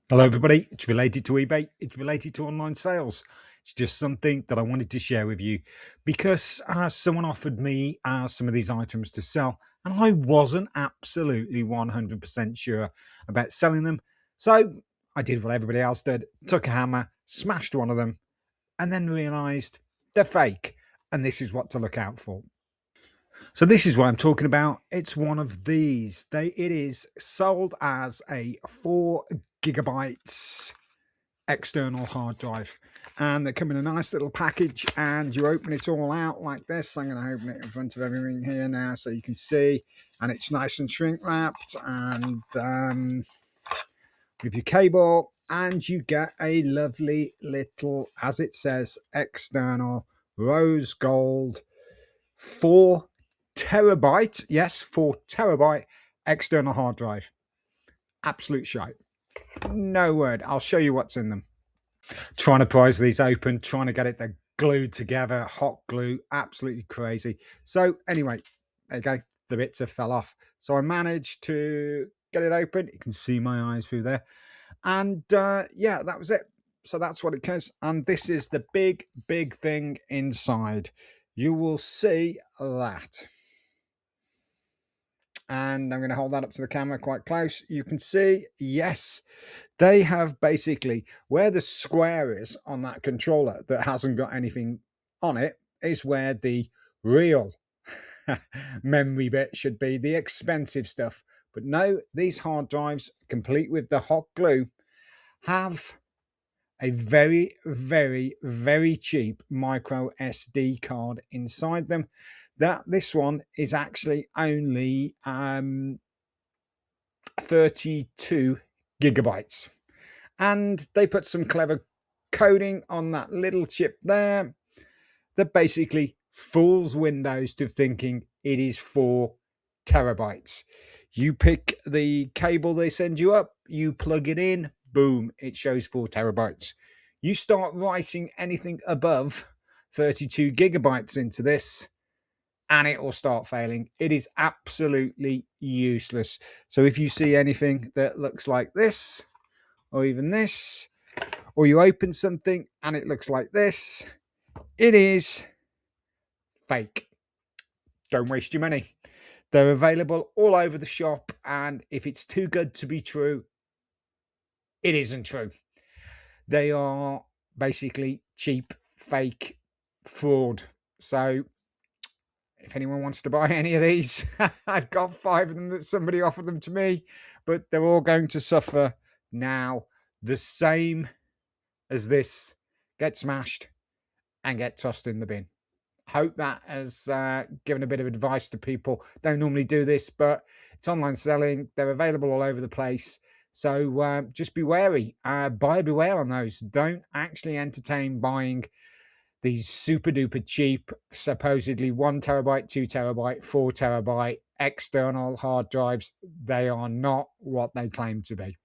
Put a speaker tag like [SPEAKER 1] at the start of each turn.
[SPEAKER 1] Hello, everybody. It's related to eBay. It's related to online sales. It's just something that I wanted to share with you because someone offered me some of these items to sell, and I wasn't absolutely 100% sure about selling them. So I did what everybody else did, took a hammer, smashed one of them, and then realized they're fake. And this is what to look out for. So this is what I'm talking about. It's one of these. It is sold as a 4 gigabytes external hard drive, and they come in a nice little package, and you open it all out like this. I'm going to open it in front of everything here now so you can see, and it's nice and shrink wrapped, and with your cable, and you get a lovely little, as it says, external rose gold 4 terabyte, yes, 4 terabyte external hard drive. Absolute shite. No word. I'll show you what's in them. Trying to prise these open, trying to get it glued together, hot glue, absolutely crazy. So anyway, there you go. The bits have fell off. So I managed to get it open. You can see my eyes through there. And yeah, that was it. So that's what it is. And this is the big thing inside. You will see that. And I'm going to hold that up to the camera quite close. You can see, yes, they have basically, where the square is on that controller that hasn't got anything on it is where the real memory bit should be, the expensive stuff. But no, these hard drives, complete with the hot glue, have a very cheap micro SD card inside them. This one is actually only 32 gigabytes, and they put some clever coding on that little chip there that basically fools Windows to thinking it is 4 terabytes. You pick the cable they send you up, you plug it in, boom, it shows 4 terabytes. You start writing anything above 32 gigabytes into this, and it will start failing. It is absolutely useless. So if you see anything that looks like this, or even this, or you open something and it looks like this, it is fake. Don't waste your money. They're available all over the shop, and if it's too good to be true, it isn't true. They are basically cheap, fake, fraud. So if anyone wants to buy any of these, I've got 5 of them that somebody offered them to me, but they're all going to suffer now the same as this. Get smashed and get tossed in the bin. Hope that has given a bit of advice to people. Don't normally do this, but it's online selling. They're available all over the place. So just be wary. Buyer beware on those. Don't actually entertain buying these super duper cheap, supposedly 1 terabyte, 2 terabyte, 4 terabyte external hard drives. They are not what they claim to be.